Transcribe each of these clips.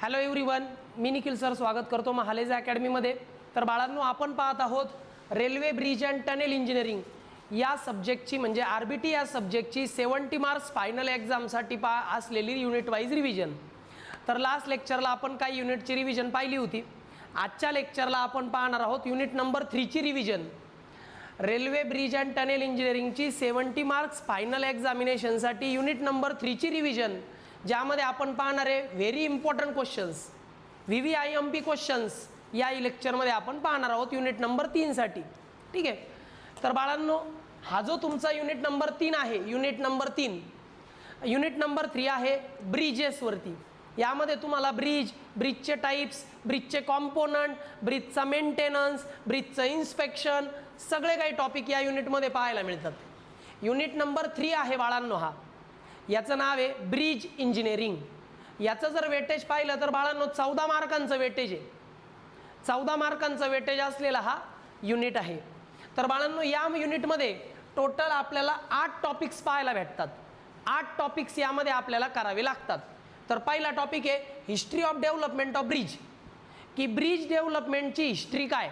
Hello everyone, मी Nikhil sir स्वागत करतो महालेज अकॅडमीमध्ये। तर बाळांनो, आपण पाहत आहोत railway bridge and tunnel engineering या सब्जेक्टची म्हणजे आरबीटी या सब्जेक्टची 70 मार्क्स फायनल एक्झामसाठी असलेली युनिट वाईज रिव्हिजन। तर लास्ट लेक्चरला आपण काही युनिटची रिव्हिजन पाहिली होती। आजच्या लेक्चरला आपण पाहणार आहोत युनिट नंबर 3 ची revision. Railway bridge and tunnel इंजिनिअरिंगची 70 मार्क्स फायनल एक्झामिनेशनसाठी युनिट नंबर 3 ची रिव्हिजन, ज्यामध्ये आपण पाहणार आहे very important questions, VVIMP questions या लेक्चरमध्ये आपण पाहणार आहोत युनिट नंबर 3 साठी। ठीक आहे। तर बाळांनो, हा जो तुमचा युनिट नंबर 3 आहे, युनिट नंबर 3, युनिट नंबर 3 आहे ब्रिजेसवरती। यामध्ये तुम्हाला ब्रिजचे टाइप्स, ब्रिजचे कॉम्पोनंट, ब्रिजचा मेंटेनन्स, ब्रिजचं इन्स्पेक्शन सगळे काही टॉपिक या युनिटमध्ये पाहायला मिळतात। युनिट नंबर 3 आहे बाळांनो हा, याचं नाव आहे ब्रिज इंजिनिअरिंग। याचं जर वेटेज पाहिलं तर बाळांनो 14 मार्कांचं वेटेज आहे। 14 मार्कांचं वेटेज असलेला हा युनिट आहे। तर बाळांनो, या युनिटमध्ये टोटल आपल्याला 8 टॉपिक्स पाहायला भेटतात। 8 टॉपिक्स यामध्ये आपल्याला करावे लागतात। तर पहिला टॉपिक आहे history of development of bridge, की ब्रिज डेव्हलपमेंटची हिस्ट्री काय,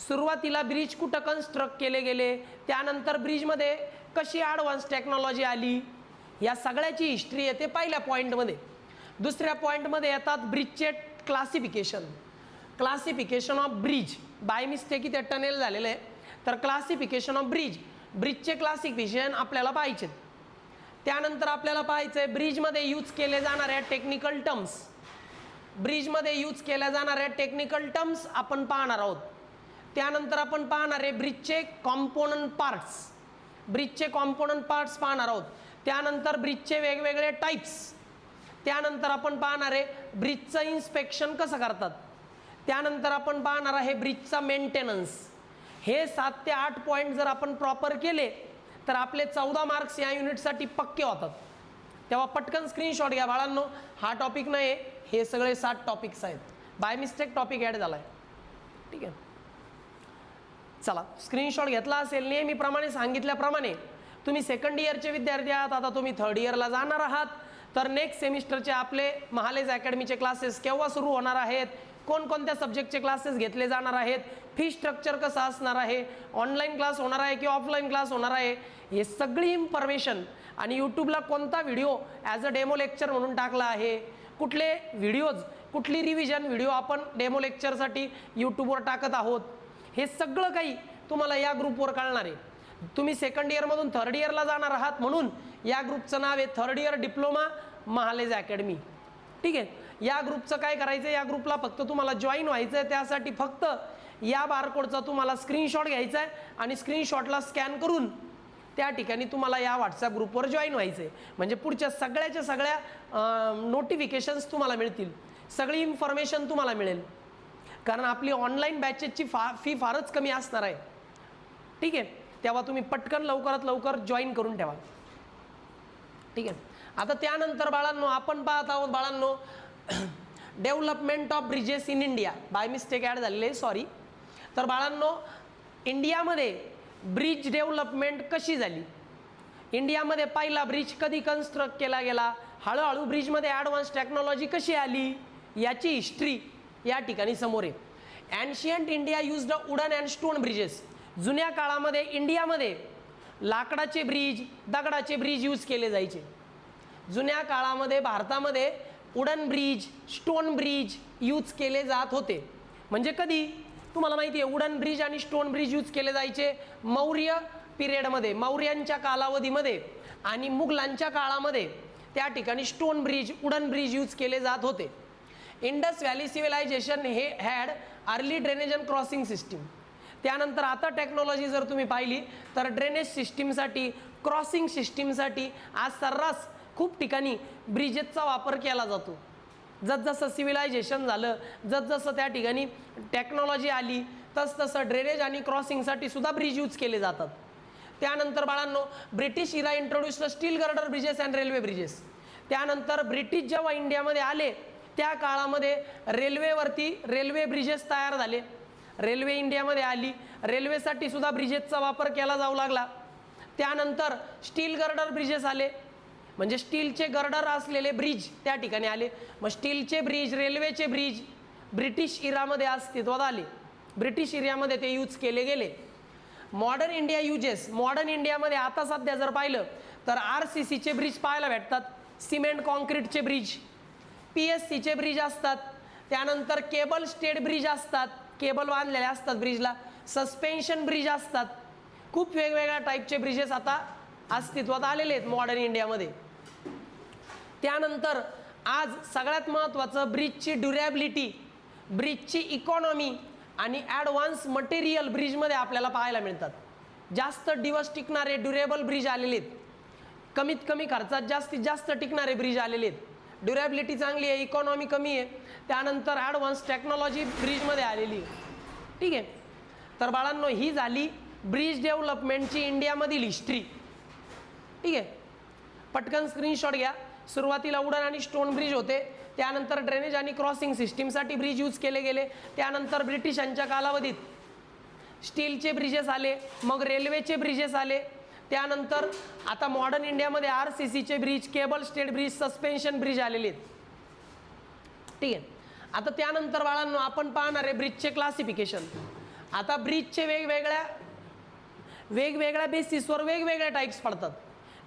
सुरुवातीला ब्रिज कुठं कन्स्ट्रक्ट केले गेले, त्यानंतर ब्रिजमध्ये कशी ॲडव्हान्स टेक्नॉलॉजी आली, या सगळ्याची हिस्ट्री येते पहिल्या पॉईंटमध्ये। दुसऱ्या पॉईंटमध्ये येतात ब्रिजचे classification, classification of bridge, by mistake इथे टनेल झालेलं आहे, तर क्लासिफिकेशन ऑफ ब्रिजचे क्लासिफिकेशन आपल्याला पाहिजे। त्यानंतर आपल्याला पाहायचं आहे ब्रिजमध्ये यूज केले जाणाऱ्या टेक्निकल टर्म्स, ब्रिजमध्ये यूज केल्या जाणाऱ्या टेक्निकल टर्म्स आपण पाहणार आहोत। त्यानंतर आपण पाहणार आहे ब्रिजचे कॉम्पोनंट पार्ट्स, ब्रिजचे कॉम्पोनंट पार्ट्स पाहणार आहोत। त्यानंतर ब्रिजचे वेगवेगळे टाइप्स, त्यानंतर आपण पाहणार आहे ब्रिजचं इन्स्पेक्शन कसं करतात, त्यानंतर आपण पाहणार आहे ब्रिजचा मेंटेनन्स। हे 7 ते 8 पॉईंट जर आपण प्रॉपर केले तर आपले 14 मार्क्स या युनिटसाठी पक्के होतात। तेव्हा पटकन स्क्रीनशॉट घ्या बाळांनो, हा टॉपिक नाही, हे सगळे 7 टॉपिक्स आहेत, बाय मिस्टेक टॉपिक ॲड झाला आहे। ठीक आहे, चला स्क्रीनशॉट घेतला असेल, नेहमीप्रमाणे सांगितल्याप्रमाणे तुम्ही सेकंड इयरचे विद्यार्थी आहात, आता तुम्ही थर्ड इयरला जाणार आहात, तर नेक्स्ट सेमिस्टरचे आपले महालेज अकॅडमीचे क्लासेस केव्हा सुरू होणार आहेत, कोणकोणत्या सब्जेक्टचे क्लासेस घेतले जाणार आहेत, फी स्ट्रक्चर कसं असणार आहे, ऑनलाईन क्लास होणार आहे की ऑफलाईन क्लास होणार आहे, हे सगळी इन्फॉर्मेशन, आणि यूट्यूबला कोणता video as a demo lecture म्हणून टाकला आहे, कुठले व्हिडिओज, कुठली रिव्हिजन व्हिडिओ आपण डेमो लेक्चरसाठी यूट्यूबवर टाकत आहोत, हे सगळं काही तुम्हाला या ग्रुपवर कळणार आहे। तुम्ही सेकंड इयरमधून थर्ड इयरला जाणार आहात, म्हणून या ग्रुपचं नाव आहे थर्ड इयर डिप्लोमा महालेज अकॅडमी। ठीक आहे, या ग्रुपचं काय करायचं, या ग्रुपला फक्त तुम्हाला जॉईन व्हायचं आहे। त्यासाठी फक्त या बारकोडचा तुम्हाला स्क्रीनशॉट घ्यायचा आहे आणि स्क्रीनशॉटला स्कॅन करून त्या ठिकाणी तुम्हाला या व्हॉट्सॲप ग्रुपवर जॉईन व्हायचं आहे। म्हणजे पुढच्या सगळ्या नोटिफिकेशन्स तुम्हाला मिळतील, सगळी इन्फॉर्मेशन तुम्हाला मिळेल, कारण आपली ऑनलाईन बॅचेसची फी फारच कमी असणार आहे। ठीक आहे, तेव्हा तुम्ही पटकन लवकरात लवकर जॉईन करून ठेवा। ठीक आहे, आता त्यानंतर बाळांनो आपण पाहत आहोत बाळांनो development of bridges in India, by mistake add झालेले आहे, सॉरी। तर बाळांनो, इंडियामध्ये ब्रिज डेव्हलपमेंट कशी झाली, इंडियामध्ये पहिला ब्रिज कधी कन्स्ट्रक्ट केला गेला, हळूहळू ब्रिजमध्ये ॲडव्हान्स टेक्नॉलॉजी कशी आली, याची हिस्ट्री या ठिकाणी समोर आहे। Ancient India used wooden and stone bridges, जुन्या काळामध्ये इंडियामध्ये लाकडाचे ब्रिज, दगडाचे ब्रिज यूज केले जायचे। जुन्या काळामध्ये भारतामध्ये wooden bridge, stone bridge use केले जात होते। म्हणजे कधी, तुम्हाला माहिती आहे वुडन ब्रिज आणि स्टोन ब्रिज यूज केले जायचे मौर्य पिरियडमध्ये, मौर्यांच्या कालावधीमध्ये, आणि मुघलांच्या काळामध्ये त्या ठिकाणी stone bridge, wooden bridge use केले जात होते। इंडस व्हॅली सिव्हिलायझेशन हे had early drainage and crossing system. त्यानंतर आता टेक्नॉलॉजी जर तुम्ही पाहिली तर ड्रेनेज सिस्टीमसाठी, क्रॉसिंग सिस्टीमसाठी आज सर्रास खूप ठिकाणी ब्रिजेसचा वापर केला जातो। जसजसं सिव्हिलायझेशन झालं, जसजसं त्या ठिकाणी टेक्नॉलॉजी आली, तसतसं ड्रेनेज आणि क्रॉसिंगसाठी सुद्धा ब्रिज यूज केले जातात। त्यानंतर बाळांनो, British era introduced steel girder bridges and railway bridges. त्यानंतर ब्रिटिश जेव्हा इंडियामध्ये आले त्या काळामध्ये रेल्वेवरती रेल्वे ब्रिजेस तयार झाले, रेल्वे इंडियामध्ये आली, रेल्वेसाठी सुद्धा ब्रिजेसचा वापर केला जाऊ लागला। त्यानंतर स्टील गर्डर ब्रिजेस आले, म्हणजे स्टीलचे गर्डर असलेले ब्रिज त्या ठिकाणी आले. मग स्टीलचे ब्रिज, रेल्वेचे ब्रिज ब्रिटिश इरामध्ये अस्तित्वात आले, ब्रिटिश एरियामध्ये ते यूज केले गेले. मॉडर्न इंडिया युजेस, मॉडर्न इंडियामध्ये आता सध्या जर पाहिलं तर RCCचे ब्रिज पाहायला भेटतात, सिमेंट कॉन्क्रीटचे ब्रिज, PSCचे ब्रिज असतात, त्यानंतर केबल स्टेड ब्रिज असतात, केबल बांधलेले असतात ब्रिजला, सस्पेन्शन ब्रिज असतात. खूप वेगवेगळ्या टाईपचे ब्रिजेस आता अस्तित्वात आलेले आहेत मॉडर्न इंडियामध्ये. त्यानंतर आज सगळ्यात महत्त्वाचं ब्रिजची ड्युरेबिलिटी, ब्रिजची इकॉनॉमी आणि ॲडव्हान्स मटेरियल ब्रिजमध्ये आपल्याला पाहायला मिळतात. जास्त दिवस टिकणारे ड्युरेबल ब्रिज आलेले आहेत, कमीत कमी खर्चात जास्तीत जास्त टिकणारे ब्रिज आलेले आहेत. ड्युरेबिलिटी चांगली आहे, इकॉनॉमी कमी आहे, त्यानंतर ॲडव्हान्स टेक्नॉलॉजी ब्रिजमध्ये आलेली आहे. ठीक आहे. तर बाळांनो, ही झाली ब्रिज डेव्हलपमेंटची इंडियामधील हिस्ट्री. ठीक आहे. पटकन स्क्रीनशॉट घ्या. सुरुवातीला उडण आणि स्टोन ब्रिज होते, त्यानंतर ड्रेनेज आणि क्रॉसिंग सिस्टीमसाठी ब्रिज यूज केले गेले, त्यानंतर ब्रिटिशांच्या कालावधीत स्टीलचे ब्रिजेस आले, मग रेल्वेचे ब्रिजेस आले, त्यानंतर आता मॉडर्न इंडियामध्ये RCCचे bridge, cable stayed bridge, suspension bridge आलेले आहेत. ठीक आहे. आता त्यानंतर बाळांनो आपण पाहणार आहे ब्रिजचे क्लासिफिकेशन. आता ब्रिजचे वेगवेगळ्या बेसिसवर वेगवेगळ्या टाईप्स पडतात.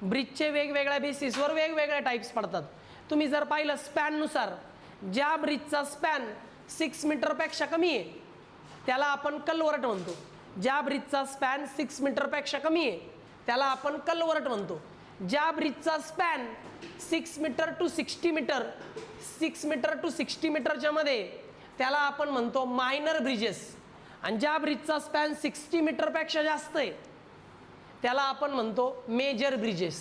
ब्रिजचे वेगवेगळ्या बेसिसवर वेगवेगळ्या टाईप्स पडतात. तुम्ही जर पाहिलं स्पॅननुसार, ज्या ब्रिजचा स्पॅन 6 मीटरपेक्षा कमी आहे त्याला आपण कल्वर्ट म्हणतो. ज्या ब्रिजचा स्पॅन 6 मीटरपेक्षा कमी आहे त्याला आपण कल्वर्ट म्हणतो. ज्या ब्रिजचा span 6 meter to 60 meter, 6 meter to 60 मीटरच्या मध्ये त्याला आपण म्हणतो मायनर ब्रिजेस. आणि ज्या ब्रिजचा स्पॅन 60 मीटरपेक्षा जास्त आहे त्याला आपण म्हणतो मेजर ब्रिजेस.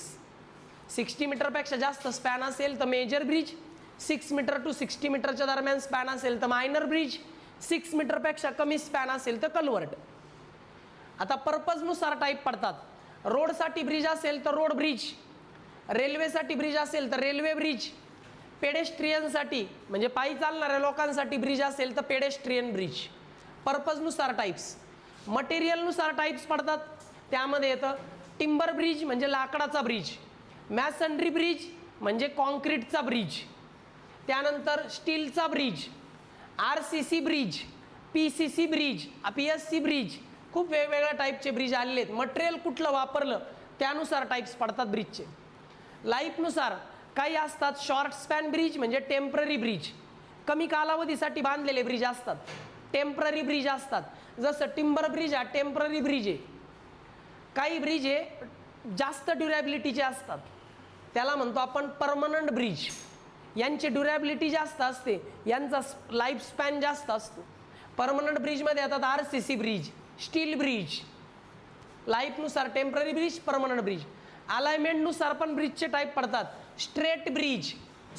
60 मीटरपेक्षा जास्त स्पॅन असेल तर मेजर ब्रिज, 6 मीटर टू 60 मीटरच्या दरम्यान स्पॅन असेल तर मायनर ब्रिज, 6 मीटरपेक्षा कमी स्पॅन असेल तर कल्वर्ट. आता पर्पजनुसार टाईप पडतात. रोडसाठी ब्रिज असेल तर रोड ब्रिज, रेल्वेसाठी ब्रिज असेल तर रेल्वे ब्रिज, पेडेस्ट्रियनसाठी म्हणजे पायी चालणाऱ्या लोकांसाठी ब्रिज असेल तर पेडेस्ट्रियन ब्रिज. पर्पजनुसार टाईप्स. मटेरियलनुसार टाईप्स पडतात. त्यामध्ये येतं टिंबर ब्रिज म्हणजे लाकडाचा ब्रिज, मॅसनरी ब्रिज म्हणजे कॉन्क्रीटचा ब्रिज, त्यानंतर स्टीलचा bridge, RCC bridge, PCC bridge, PSC bridge. खूप वेगवेगळ्या टाईपचे ब्रिज आलेले आहेत. मटेरियल कुठलं वापरलं त्यानुसार टाईप्स पडतात ब्रिजचे. लाईफनुसार काही असतात शॉर्ट स्पॅन ब्रिज म्हणजे टेम्पररी ब्रिज, कमी कालावधीसाठी बांधलेले ब्रिज असतात, टेम्पररी ब्रिज असतात. जसं टिंबर ब्रिज हा टेम्पररी ब्रिज आहे. काही ब्रिज हे जास्त ड्युरेबिलिटीचे असतात त्याला म्हणतो आपण परमनंट ब्रिज. यांची ड्युरेबिलिटी जास्त असते, यांचा लाईफ स्पॅन जास्त असतो. परमनंट ब्रिजमध्ये येतात RCC ब्रिज, स्टील ब्रिज. लाईफनुसार टेम्पररी ब्रिज, परमनंट ब्रिज. अलाइनमेंटनुसार पण ब्रिजचे टाईप पडतात. स्ट्रेट ब्रिज,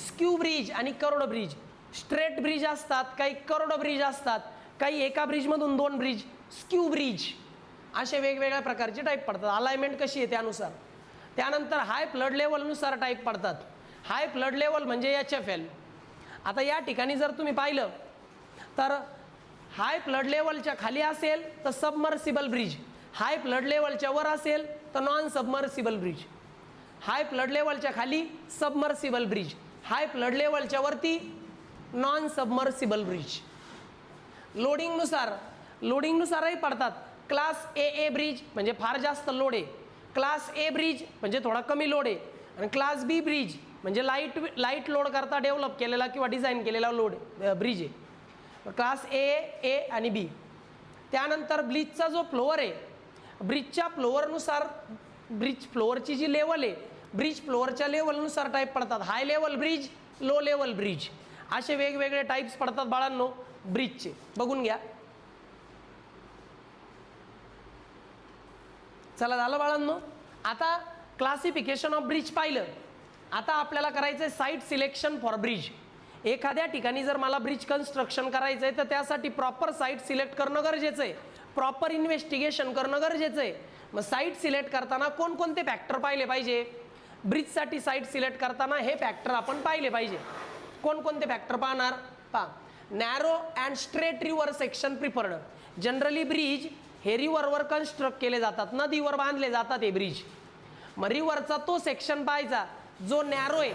स्क्यू ब्रिज आणि करोड ब्रिज. स्ट्रेट ब्रिज असतात, काही करोड ब्रिज असतात, काही एका ब्रिजमधून 2 ब्रिज, स्क्यू ब्रिज. असे वेगवेगळ्या प्रकारचे टाईप पडतात. अलाइनमेंट कशी आहे त्यानुसार. त्यानंतर हाय फ्लड लेवलनुसार टाईप पडतात. हाय फ्लड लेवल म्हणजे HFL. आता या ठिकाणी जर तुम्ही पाहिलं तर हाय फ्लड लेवलच्या खाली असेल तर सबमर्सिबल ब्रिज, हाय फ्लड लेवलच्या वर असेल तर नॉन सबमर्सिबल ब्रिज. हाय फ्लड लेवलच्या खाली सबमर्सिबल ब्रिज, हाय फ्लड लेवलच्या वरती नॉन सबमर्सिबल ब्रिज. लोडिंगनुसारही पडतात. क्लास AA ब्रिज म्हणजे फार जास्त लोड आहे, क्लास A ब्रिज म्हणजे थोडा कमी लोड आहे, आणि क्लास B ब्रिज म्हणजे लाईट लोड करता डेव्हलप केलेला किंवा डिझाईन केलेला लोड ब्रिज आहे. क्लास A आणि B. त्यानंतर ब्रिजचा जो फ्लोअर आहे, ब्रिजच्या फ्लोअरनुसार ब्रिज फ्लोअरची जी लेवल आहे, ब्रिज फ्लोअरच्या लेवलनुसार टाईप पडतात. High level bridge, low level bridge, असे वेगवेगळे टाईप्स पडतात बाळांनो ब्रिजचे. बघून घ्या. चला झालं बाळांनो. आता क्लासिफिकेशन ऑफ ब्रिज पाहिलं. आता आपल्याला करायचं आहे साईट सिलेक्शन फॉर ब्रिज. एखाद्या ठिकाणी जर मला ब्रिज कन्स्ट्रक्शन करायचं आहे तर त्यासाठी प्रॉपर साईट सिलेक्ट करणं गरजेचं आहे, प्रॉपर इन्व्हेस्टिगेशन करणं गरजेचं आहे. मग साईट सिलेक्ट करताना कोणकोणते फॅक्टर पाहिले पाहिजे? ब्रिजसाठी साईट सिलेक्ट करताना हे फॅक्टर आपण पाहिले पाहिजे. कोणकोणते फॅक्टर पाहणार? पहा, narrow and straight river section preferred. Generally bridge हे रिव्हरवर कन्स्ट्रक्ट केले जातात, नदीवर बांधले जातात हे ब्रिज. मग रिव्हरचा तो सेक्शन पाहायचा जो नॅरो आहे,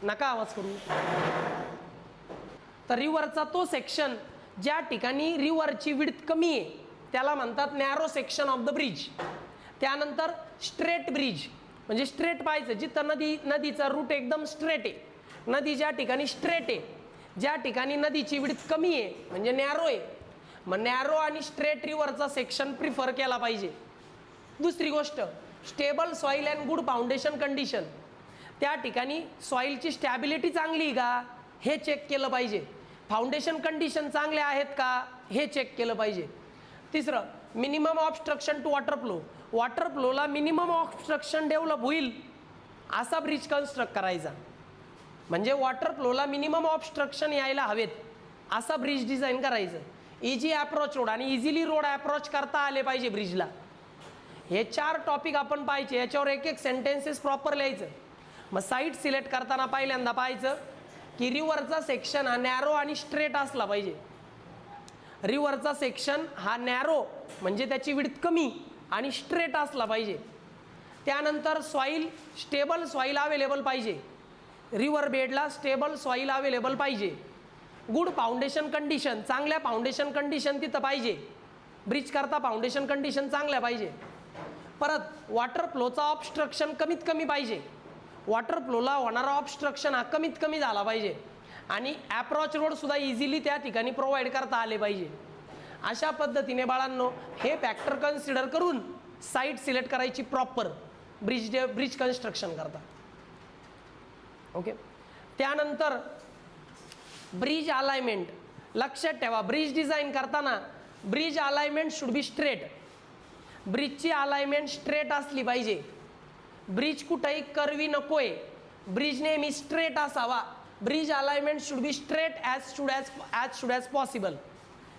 नका आवाज करू, तर रिव्हरचा तो सेक्शन ज्या ठिकाणी रिव्हरची विड्थ कमी आहे त्याला म्हणतात narrow section of the bridge. त्यानंतर स्ट्रेट ब्रिज, म्हणजे स्ट्रेट पाहायचं जिथं नदीचा रूट एकदम स्ट्रेट आहे, नदी ज्या ठिकाणी स्ट्रेट आहे, ज्या ठिकाणी नदीची विड्थ कमी आहे म्हणजे नॅरो आहे, मग नॅरो आणि स्ट्रेट रिव्हरचा सेक्शन प्रिफर केला पाहिजे. दुसरी गोष्ट, stable soil and good foundation condition, त्या ठिकाणी सॉईलची स्टॅबिलिटी चांगली आहे का हे चेक केलं पाहिजे, फाउंडेशन कंडिशन चांगले आहेत का हे चेक केलं पाहिजे. तिसरं, minimum obstruction to water flow, water फ्लोला मिनिमम ऑब्स्ट्रक्शन डेव्हलप होईल असा ब्रिज कन्स्ट्रक्ट करायचा, म्हणजे वॉटर फ्लोला मिनिमम ऑब्स्ट्रक्शन यायला हवेत असा ब्रिज डिझाईन करायचं. इझी अप्रोच रोड आणि इझिली रोड अप्रोच करता आले पाहिजे ब्रिजला. हे 4 टॉपिक आपण पाहायचे, याच्यावर एक एक सेंटेन्सेस प्रॉपर लिहायचं. मग साईट सिलेक्ट करताना पहिल्यांदा पाहायचं की रिव्हरचा सेक्शन हा नॅरो आणि स्ट्रेट असला पाहिजे. रिव्हरचा सेक्शन हा नॅरो म्हणजे त्याची विड्थ कमी आणि स्ट्रेट असला पाहिजे. त्यानंतर सॉईल, स्टेबल सॉईल अवेलेबल पाहिजे, रिव्हर बेडला स्टेबल सॉईल अवेलेबल पाहिजे. गुड फाउंडेशन कंडिशन, चांगल्या फाउंडेशन कंडिशन तिथं पाहिजे, ब्रिज करता फाउंडेशन कंडिशन चांगल्या पाहिजे. परत वॉटर फ्लोचा ऑब्स्ट्रक्शन कमीत कमी पाहिजे, वॉटर फ्लोला होणारा ऑब्स्ट्रक्शन हा कमीत कमी झाला पाहिजे आणि अप्रोच रोड सुद्धा इझिली त्या ठिकाणी प्रोव्हाइड करता आले पाहिजे. अशा पद्धतीने बाळांनो हे फॅक्टर कन्सिडर करून साईट सिलेक्ट करायची प्रॉपर ब्रिज कन्स्ट्रक्शन करता. ओके. त्यानंतर ब्रिज अलाइनमेंट, लक्षात ठेवा ब्रिज डिझाईन करताना bridge alignment should be straight, ब्रिजची अलाइनमेंट स्ट्रेट असली पाहिजे. ब्रिज कुठेही कर्वी नकोय, ब्रिज नेहमी स्ट्रेट असावा. Bridge alignment should be straight as as possible,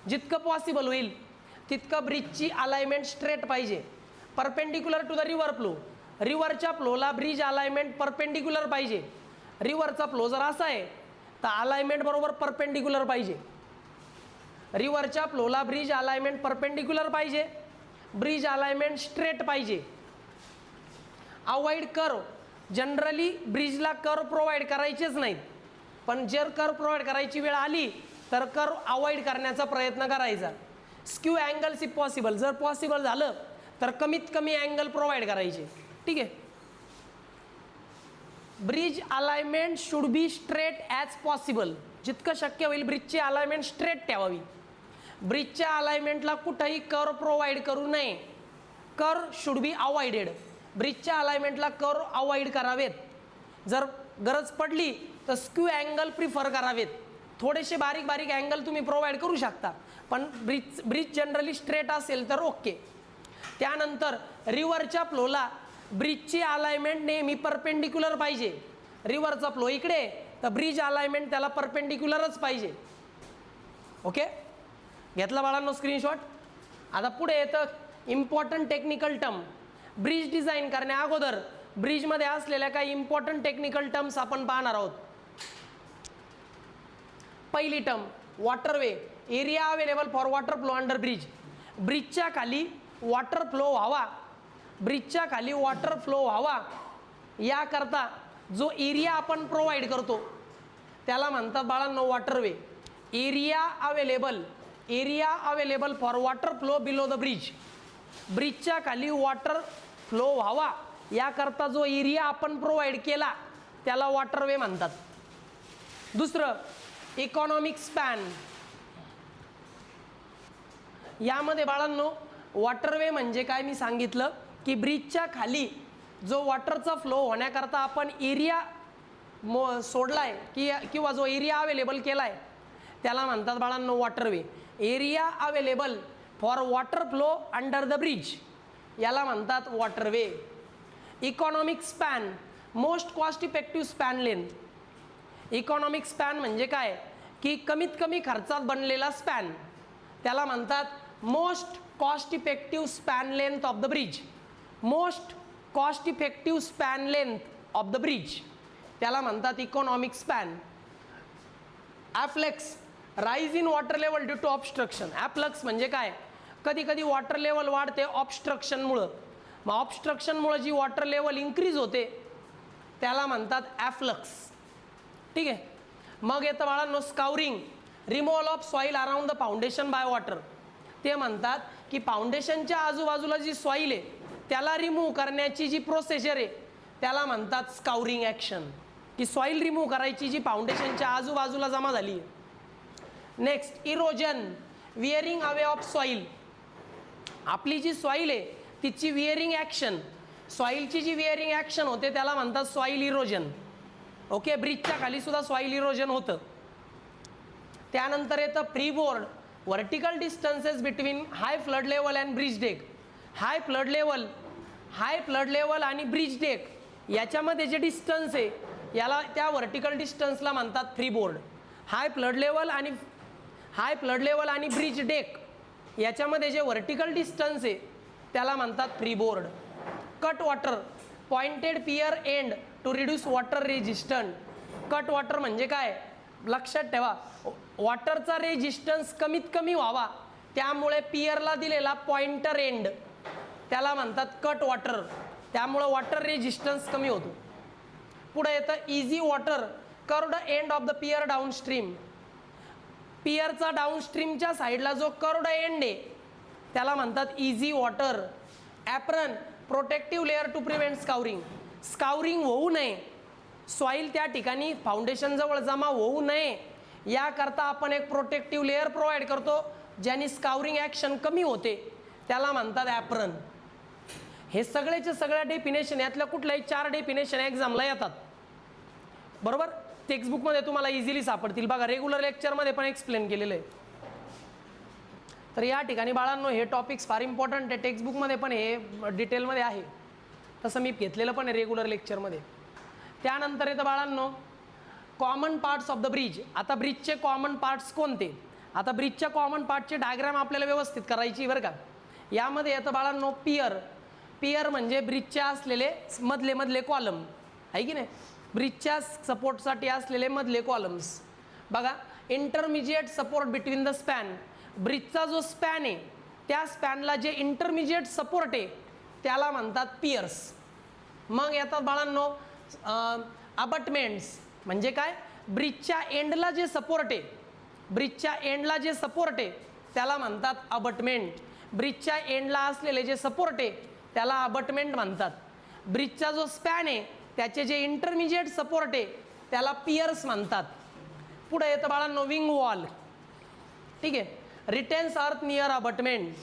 जितकं पॉसिबल होईल तितकं ब्रिजची अलाइनमेंट स्ट्रेट पाहिजे. Perpendicular to the river flow, रिव्हरच्या फ्लोला ब्रिज अलाइनमेंट परपेंडिक्युलर पाहिजे. रिव्हरचा फ्लो जर असा आहे तर अलाइनमेंट बरोबर परपेंडिक्युलर पाहिजे. रिव्हरच्या फ्लोला ब्रिज अलाइनमेंट परपेंडिक्युलर पाहिजे, ब्रिज अलाइनमेंट स्ट्रेट पाहिजे. अवॉइड कर्व, जनरली ब्रिजला कर्व प्रोव्हाइड करायचेच नाहीत, पण जर कर्व प्रोव्हाइड करायची वेळ आली तर कर्व अवॉइड करण्याचा प्रयत्न करायचा. स्क्यू अँगल्स इफ पॉसिबल, जर पॉसिबल झालं तर कमीत कमी अँगल प्रोव्हाइड करायचे. ठीक आहे. Bridge alignment should be straight as possible, जितकं शक्य होईल ब्रिजची अलाइनमेंट स्ट्रेट ठेवावी. ब्रिजच्या अलाइनमेंटला कुठंही कर्व प्रोव्हाइड करू नये, कर्व शुड बी अवॉइडेड. ब्रिजच्या अलाइनमेंटला कर्व अवॉइड करावेत. जर गरज पडली तर स्क्यू अँगल प्रिफर करावेत. थोडेसे बारीक बारीक अँगल तुम्ही प्रोव्हाइड करू शकता, पण ब्रिज जनरली स्ट्रेट असेल तर ओके. त्यानंतर रिव्हरच्या फ्लोला ब्रिजची अलाइनमेंट नेहमी परपेंडिक्युलर पाहिजे. रिव्हरचा फ्लो इकडे तर ब्रिज अलाइनमेंट त्याला परपेंडिक्युलरच पाहिजे. ओके, घेतला बाळांनो स्क्रीनशॉट. आता पुढे येतं important technical term. Bridge design करण्या अगोदर ब्रिजमध्ये असलेल्या काही इम्पॉर्टंट टेक्निकल टर्म्स आपण पाहणार आहोत. पहिली term waterway, area available for water flow under bridge. ब्रिजच्या खाली वॉटर फ्लो व्हावा, ब्रिजच्या खाली वॉटर फ्लो व्हावा याकरता जो एरिया आपण प्रोव्हाइड करतो त्याला म्हणतात बाळांनो waterway. Area available for water flow below the bridge, ब्रिजच्या खाली वॉटर फ्लो व्हावा याकरता जो एरिया आपण प्रोव्हाइड केला त्याला वॉटरवे म्हणतात. दुसरं इकॉनॉमिक स्पॅन. यामध्ये बाळांनो वॉटरवे म्हणजे काय मी सांगितलं की ब्रिजच्या खाली जो वॉटरचा फ्लो होण्याकरता आपण एरिया सोडलाय किंवा जो एरिया अवेलेबल केलाय त्याला म्हणतात बाळांनो waterway. Area available for water flow under the bridge याला म्हणतात waterway. Economic span, most cost effective span length. Economic span म्हणजे काय की कमीत कमी खर्चात बनलेला स्पॅन, त्याला म्हणतात most cost effective span length of the bridge. Most cost effective span length of the bridge त्याला म्हणतात economic span. Afflux, rise in water level due to obstruction. Afflux म्हणजे काय, कधी कधी वॉटर लेवल वाढते ऑब्स्ट्रक्शनमुळं. मग ऑब्स्ट्रक्शनमुळं जी वॉटर लेवल इन्क्रीज होते त्याला म्हणतात ॲफ्लक्स. ठीक आहे. मग येतं बाळांनो scouring, removal of soil around the foundation by water. ते म्हणतात की फाउंडेशनच्या आजूबाजूला जी सॉईल आहे त्याला रिमूव्ह करण्याची जी प्रोसिजर आहे त्याला म्हणतात स्काउरिंग ॲक्शन, की सॉईल रिमूव्ह करायची जी फाउंडेशनच्या आजूबाजूला जमा झाली आहे. Next erosion, wearing away of soil. आपली जी सॉईल आहे तिची विअरिंग ॲक्शन, सॉईलची जी विअरिंग ॲक्शन होते त्याला म्हणतात सॉईल इरोजन. ओके, ब्रिजच्या खाली सुद्धा सॉईल इरोजन होतं. त्यानंतर येतं freeboard, vertical distances between high flood level and bridge deck. High flood level आणि ब्रिज डेक याच्यामध्ये जे डिस्टन्स आहे याला त्या वर्टिकल डिस्टन्सला म्हणतात फ्रीबोर्ड. हाय फ्लड लेवल आणि ब्रिज डेक याच्यामध्ये जे वर्टिकल डिस्टन्स आहे त्याला म्हणतात freeboard. Cut water, pointed pier end to reduce water resistant. Cut water म्हणजे काय, लक्षात ठेवा, वॉटरचा रेजिस्टन्स कमीत कमी व्हावा त्यामुळे पियरला दिलेला पॉइंटर एंड त्याला म्हणतात कट वॉटर. त्यामुळं वॉटर रेजिस्टन्स कमी होतो. पुढे येतं easy water, curved end of the pier downstream. पियरचा डाऊनस्ट्रीमच्या साईडला जो कर्व्ड एंड आहे त्याला म्हणतात easy water. Apron, protective layer to prevent scouring. Scouring होऊ नये, सॉईल त्या ठिकाणी फाउंडेशनजवळ जमा होऊ नये याकरता आपण एक प्रोटेक्टिव्ह लेअर प्रोव्हाइड करतो ज्याने स्काउरिंग ॲक्शन कमी होते, त्याला म्हणतात ॲप्रन. हे सगळ्याच्या सगळ्या डेफिनेशन यातल्या कुठल्याही 4 डेफिनेशन एक्झामला येतात. बरोबर, टेक्स्टबुकमध्ये तुम्हाला इझिली सापडतील. बघा रेग्युलर लेक्चरमध्ये पण एक्सप्लेन केलेलं आहे. तर या ठिकाणी बाळांनो हे टॉपिक्स फार इम्पॉर्टंट आहे. टेक्स्टबुकमध्ये पण हे डिटेलमध्ये आहे, तसं मी घेतलेलं पण आहे रेग्युलर लेक्चरमध्ये. त्यानंतर येतं बाळांनो common parts of the bridge. आता ब्रिजचे कॉमन पार्ट्स कोणते? आता ब्रिजच्या कॉमन पार्टचे डायग्राम आपल्याला व्यवस्थित करायची बरं का. यामध्ये येतं बाळांनो पियर म्हणजे ब्रिजच्या असलेले मधले कॉलम आहे की नाही, ब्रिजच्या सपोर्टसाठी असलेले मधले कॉलम्स. बघा, intermediate support between the span. ब्रिजचा जो स्पॅन आहे त्या स्पॅनला जे इंटरमिजिएट सपोर्ट आहे त्याला म्हणतात पियर्स. मग येतात बाळांनो अबटमेंट्स. म्हणजे काय, ब्रिजच्या एंडला जे सपोर्ट आहे त्याला म्हणतात अबटमेंट. ब्रिजच्या एंडला असलेले जे सपोर्ट आहे त्याला अबटमेंट म्हणतात. ब्रिजचा जो स्पॅन आहे त्याचे जे इंटरमिजिएट सपोर्ट आहे त्याला पियर्स म्हणतात. पुढे येतं बाळांनो विंग वॉल. ठीक आहे, रिटेन्स अर्थ नियर अबटमेंट.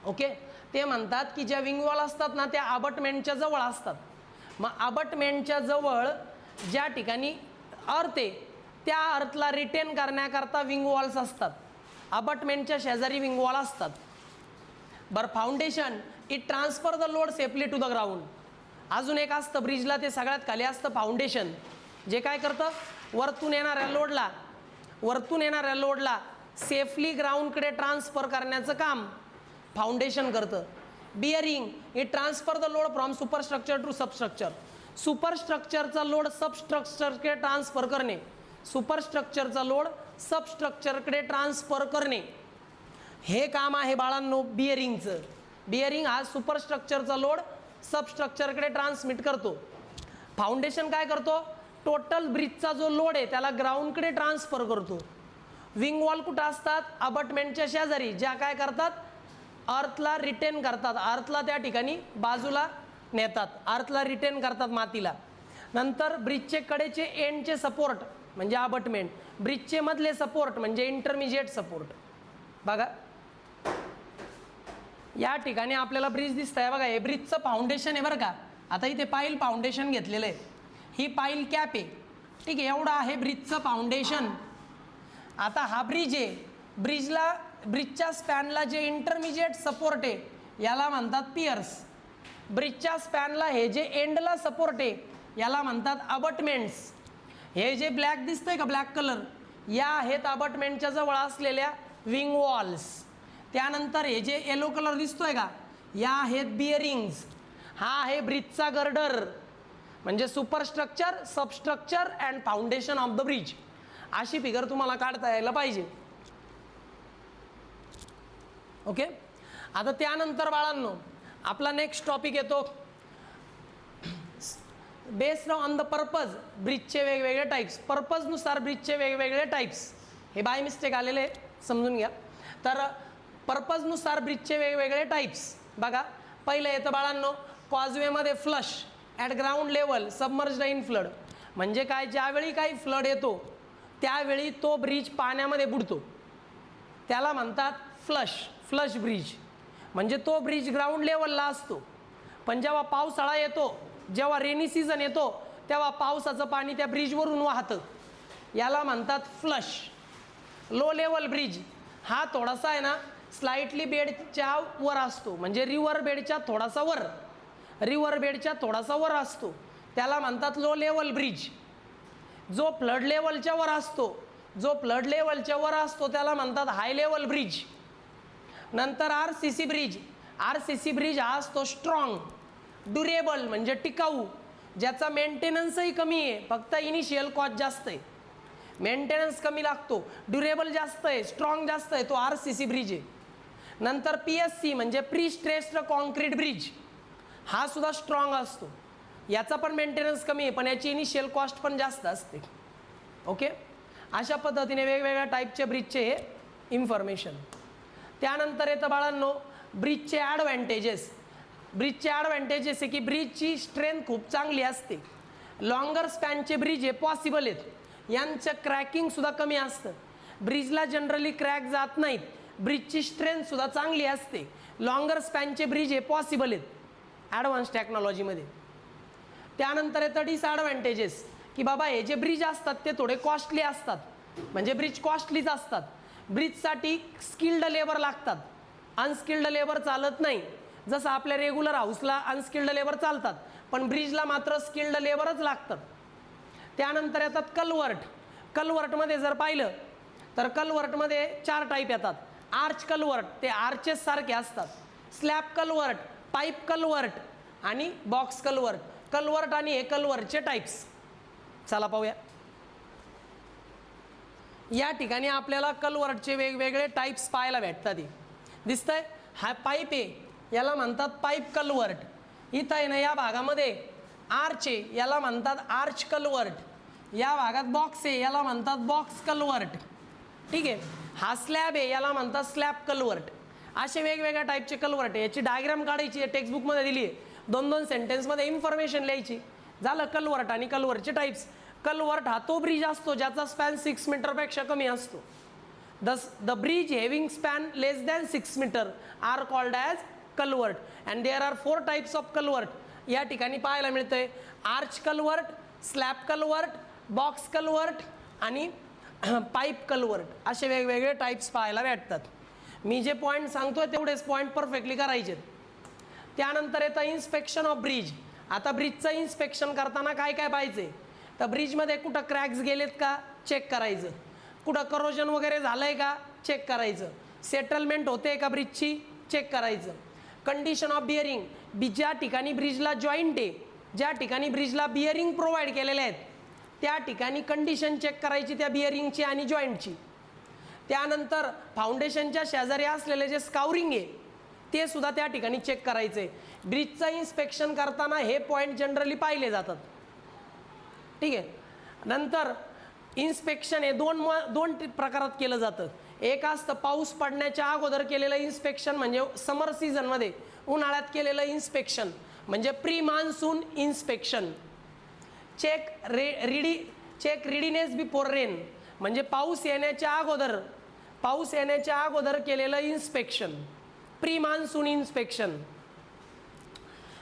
ओके, ते म्हणतात की ज्या विंग वॉल असतात ना त्या अबटमेंटच्या जवळ असतात. मग अबटमेंटच्या जवळ ज्या ठिकाणी अर्थ आहे त्या अर्थला रिटेन करण्याकरता विंग वॉल्स असतात. अबटमेंटच्या शेजारी विंग वॉल असतात. बरं, foundation, it transfer the load safely to the ground. अजून एक असतं ब्रिजला, ते सगळ्यात खाली असतं फाउंडेशन, जे काय करतं, वरतून येणाऱ्या लोडला सेफली ग्राउंडकडे ट्रान्सफर करण्याचं काम फाउंडेशन करतं. Bearing, it transfer the load from superstructure to substructure. सुपरस्ट्रक्चरचा लोड सबस्ट्रक्चरकडे ट्रान्सफर करणे. सुपरस्ट्रक्चरचा लोड सबस्ट्रक्चरकडे ट्रान्सफर करणे हे काम आहे बाळांनो बिअरिंगचं. बिअरिंग हा सुपरस्ट्रक्चरचा लोड सबस्ट्रक्चरकडे ट्रान्समिट करतो. फाउंडेशन काय करतो, टोटल ब्रिजचा जो लोड आहे त्याला ग्राउंडकडे ट्रान्सफर करतो. विंग वॉल कुठं असतात, अबटमेंटच्या शेजारी, ज्या काय करतात, अर्थला रिटेन करतात, अर्थला त्या ठिकाणी बाजूला नेतात, अर्थला रिटेन करतात मातीला. नंतर ब्रिजचे कडेचे एंडचे सपोर्ट म्हणजे अबटमेंट, ब्रिजचे मधले सपोर्ट म्हणजे इंटरमिजिएट सपोर्ट. बघा या ठिकाणी आपल्याला ब्रिज दिसत आहे. बघा हे ब्रिजचं फाउंडेशन आहे बरं का. आता इथे पाईल फाउंडेशन घेतलेलं आहे, ही पाईल कॅप आहे. ठीक आहे, एवढं आहे ब्रिजचं फाउंडेशन. आता हा ब्रिज आहे, ब्रिजच्या स्पॅनला जे इंटरमिजिएट सपोर्ट आहे याला म्हणतात पियर्स. ब्रिजच्या स्पॅनला हे जे एंडला सपोर्ट आहे याला म्हणतात अबटमेंट्स. हे जे ब्लॅक दिसतंय का, ब्लॅक कलर, या आहेत अबटमेंटच्या जवळ असलेल्या विंग वॉल्स. त्यानंतर हे जे येलो कलर दिसतोय का, या आहेत बिअरिंग्स. हा आहे ब्रिजचा गर्डर, म्हणजे superstructure, substructure and foundation of the bridge. अशी फिगर तुम्हाला काढता यायला पाहिजे. ओके, आता त्यानंतर बाळांनो आपला नेक्स्ट टॉपिक येतो बेस्ड ऑन द पर्पज ब्रिजचे वेगवेगळे टाईप्स, पर्पजनुसार ब्रिजचे वेगवेगळे टाईप्स, हे बाय मिस्टेक आलेले आहे, समजून घ्या. तर पर्पजनुसार ब्रिजचे वेगवेगळे टाईप्स बघा. पहिलं येतं बाळांनो कॉजवेमध्ये flush at ground level submerged in flood. म्हणजे काय, ज्यावेळी काही फ्लड येतो त्यावेळी तो ब्रिज पाण्यामध्ये बुडतो, त्याला म्हणतात फ्लश ब्रिज. म्हणजे तो ब्रिज ग्राउंड लेवलला असतो, पण जेव्हा पावसाळा येतो, जेव्हा रेनी सीझन येतो, तेव्हा पावसाचं पाणी त्या ब्रिजवरून वाहतं, याला म्हणतात फ्लश. लो लेवल ब्रिज हा थोडासा आहे ना स्लाइटली बेडच्या वर असतो, म्हणजे रिव्हर बेडच्या थोडासा वर असतो, त्याला म्हणतात लो लेवल ब्रिज. जो फ्लड लेवलच्या वर असतो त्याला म्हणतात हाय लेवल ब्रिज. नंतर आरसीसी ब्रिज हा असतो स्ट्रॉंग, ड्युरेबल म्हणजे टिकाऊ, ज्याचा मेंटेनन्सही कमी आहे, फक्त इनिशियल कॉस्ट जास्त आहे, मेंटेनन्स कमी लागतो, ड्युरेबल जास्त आहे, स्ट्रॉंग जास्त आहे, तो आरसीसी ब्रिज आहे. नंतर पीएससी म्हणजे प्री स्ट्रेस्ड कॉन्क्रीट ब्रिज, हा सुद्धा स्ट्रॉंग असतो, याचा पण मेंटेनन्स कमी आहे, पण याची इनिशियल कॉस्ट पण जास्त असते. ओके, अशा पद्धतीने वेगवेगळ्या टाईपचे ब्रिजचे हे इन्फॉर्मेशन. त्यानंतर येतं बाळांनो ब्रिजचे ॲडव्हान्टेजेस. आहे की ब्रिजची स्ट्रेंथ खूप चांगली असते, लॉंगर स्पॅनचे ब्रिज हे पॉसिबल आहेत, यांचं क्रॅकिंगसुद्धा कमी असतं, ब्रिजला जनरली क्रॅक जात नाहीत, ब्रिजची स्ट्रेंथसुद्धा चांगली असते, लॉंगर स्पॅनचे ब्रिज हे पॉसिबल आहेत ॲडव्हान्स टेक्नॉलॉजीमध्ये. त्यानंतर येतं डिसॲडव्हान्टेजेस, की बाबा हे जे ब्रिज असतात ते थोडे कॉस्टली असतात, म्हणजे ब्रिज कॉस्टलीच असतात, ब्रिजसाठी स्किल्ड लेबर लागतात, अनस्किल्ड लेबर चालत नाही. जसं आपल्या रेग्युलर हाऊसला अनस्किल्ड लेबर चालतात, पण ब्रिजला मात्र स्किल्ड लेबरच लागतात. त्यानंतर येतात कलवर्टमध्ये जर पाहिलं तर कलवर्टमध्ये 4 टाईप येतात. आर्च कलवर्ट, ते आर्चेस सारखे असतात, स्लॅब कलवर्ट, पाईप कलवर्ट आणि बॉक्स कलवर्ट आणि हे कलवर्टचे टाईप्स. चला पाहूया. या ठिकाणी आपल्याला कलवर्टचे वेगवेगळे टाईप्स पाहायला भेटतात. दिसतंय, हा पाईप आहे, याला म्हणतात पाईप कलवर्ट. इथं आहे ना या भागामध्ये आर्च आहे, याला म्हणतात आर्च कलवर्ट. या भागात बॉक्स आहे, याला म्हणतात बॉक्स कलवर्ट. ठीक आहे, हा स्लॅब आहे, याला म्हणतात स्लॅब कलवर्ट. असे वेगवेगळ्या टाईपचे कलवर्ट आहे. याची डायग्राम काढायची आहे, टेक्स्टबुकमध्ये दिली आहे, 2-2 सेंटेन्समध्ये इन्फॉर्मेशन लिहायची. झालं कलवर्ट आणि कलवर्टचे टाईप्स. कलवर्ट हा तो ब्रिज असतो ज्याचा स्पॅन 6 मीटरपेक्षा कमी असतो. The bridge having span less than 6 meter are called as culvert and there are 4 types of culvert. या ठिकाणी पाहायला मिळतंय arch culvert, slab culvert, box culvert आणि पाईप कलवर्ट, असे वेगवेगळे टाईप्स पाहायला भेटतात. मी जे पॉईंट सांगतोय तेवढेच पॉईंट परफेक्टली करायचे. त्यानंतर येतं इन्स्पेक्शन ऑफ ब्रिज. आता ब्रिजचं इन्स्पेक्शन करताना काय काय पाहिजे, तर ब्रिजमध्ये कुठं क्रॅक्स गेलेत का चेक करायचं, कुठं करोजन वगैरे झालं आहे का चेक करायचं, सेटलमेंट होते का ब्रिजची चेक करायचं. कंडिशन ऑफ बिअरिंग, ज्या ठिकाणी ब्रिजला जॉईंट आहे, ज्या ठिकाणी ब्रिजला बिअरिंग प्रोव्हाइड केलेले आहेत त्या ठिकाणी कंडिशन चेक करायची त्या बिअरिंगची आणि जॉईंटची. त्यानंतर फाउंडेशनच्या शेजारी असलेले जे स्काउरिंग आहे ते सुद्धा त्या ठिकाणी चेक करायचे. ब्रिजचं इन्स्पेक्शन करताना हे पॉईंट जनरली पाहिले जातात. ठीक आहे, नंतर इन्स्पेक्शन हे दोन प्रकारात केलं जातं. एक असतं पाऊस पडण्याच्या अगोदर केलेलं इन्स्पेक्शन, म्हणजे समर सीझनमध्ये उन्हाळ्यात केलेलं इन्स्पेक्शन म्हणजे pre monsoon inspection. Check readiness before rain म्हणजे पाऊस येण्याच्या अगोदर केलेलं इन्स्पेक्शन, प्री मान्सून इन्स्पेक्शन.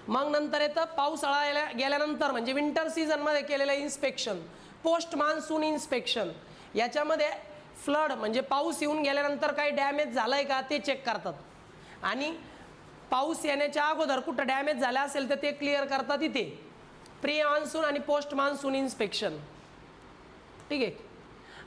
मग नंतर येतं पावसाळा गेल्यानंतर म्हणजे विंटर सीझनमध्ये केलेलं इन्स्पेक्शन, पोस्ट मान्सून इन्स्पेक्शन. याच्यामध्ये फ्लड म्हणजे पाऊस येऊन गेल्यानंतर काही डॅमेज झालं आहे का ते चेक करतात, आणि पाऊस येण्याच्या अगोदर कुठं डॅमेज झालं असेल तर ते क्लिअर करतात इथे. प्री मान्सून आणि पोस्ट मान्सून इन्स्पेक्शन. ठीक आहे,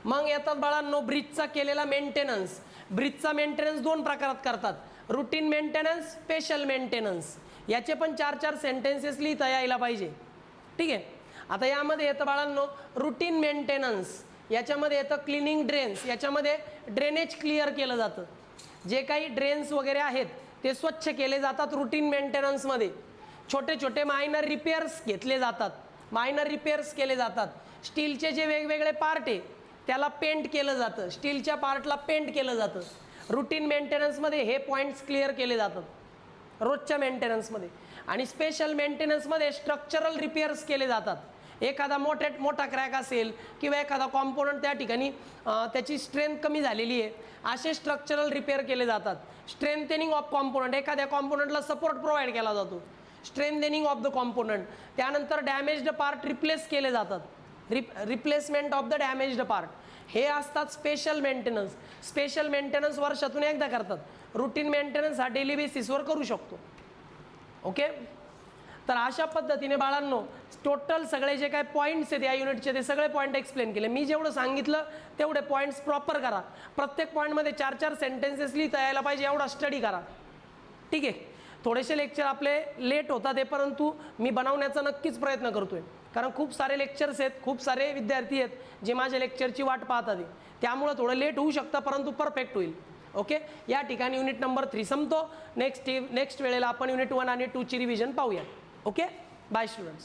मग येतात बाळांनो ब्रिजचा केलेला मेंटेनन्स. ब्रिजचा मेंटेनन्स 2 प्रकारात करतात, रुटीन मेंटेनन्स, स्पेशल मेंटेनन्स. याचे पण 4-4 सेंटेन्सेस लिहिता यायला पाहिजे. ठीक आहे, आता यामध्ये येतं बाळांनो रुटीन मेंटेनन्स. याच्यामध्ये येतं क्लिनिंग ड्रेन्स, याच्यामध्ये ड्रेनेज क्लिअर केलं जातं, जे काही ड्रेन्स वगैरे आहेत ते स्वच्छ केले जातात रुटीन मेंटेनन्समध्ये. छोटे छोटे मायनर रिपेअर्स घेतले जातात. मायनर रिपेअर्स केले जातात. स्टीलचे जे वेगवेगळे पार्ट आहे त्याला पेंट केलं जातं, स्टीलच्या पार्टला पेंट केलं जातं. रुटीन मेंटेनन्समध्ये हे पॉईंट्स क्लिअर केले जातात रोजच्या मेंटेनन्समध्ये. आणि स्पेशल मेंटेनन्समध्ये स्ट्रक्चरल रिपेअर्स केले जातात. एखादा मोठा क्रॅक असेल किंवा एखादा कॉम्पोनंट त्या ठिकाणी त्याची स्ट्रेंथ कमी झालेली आहे, असे स्ट्रक्चरल रिपेअर केले जातात. स्ट्रेंथनिंग ऑफ कॉम्पोनंट, एखाद्या कॉम्पोनंटला सपोर्ट प्रोव्हाइड केला जातो, स्ट्रेंथनिंग ऑफ द कॉम्पोनंट. त्यानंतर डॅमेज्ड पार्ट रिप्लेस केले जातात, replacement of the damaged part. हे असतात स्पेशल मेंटेनन्स. स्पेशल मेंटेनन्स वर्षातून एकदा करतात. रुटीन मेंटेनन्स हा डेली बेसिसवर करू शकतो. ओके, तर अशा पद्धतीने बाळांनो टोटल सगळे जे काय पॉईंट्स आहेत या युनिटचे ते सगळे पॉईंट एक्सप्लेन केले. मी जेवढं सांगितलं तेवढे पॉईंट्स प्रॉपर करा. प्रत्येक पॉईंटमध्ये 4-4 सेंटेन्सेस लिहिता यायला पाहिजे एवढा स्टडी करा. ठीक आहे, थोडेसे लेक्चर आपले लेट होतात आहे, परंतु मी बनवण्याचा नक्कीच प्रयत्न करतोय. कारण खूप सारे लेक्चर्स आहेत, खूप सारे विद्यार्थी आहेत जे माझ्या लेक्चरची वाट पाहतात आहे. त्यामुळं थोडं लेट होऊ शकतं, परंतु परफेक्ट होईल. ओके, या ठिकाणी युनिट नंबर 3 संपतो. नेक्स्ट वेळेला आपण युनिट 1 आणि 2 ची रिव्हिजन पाहूया. Okay, bye students.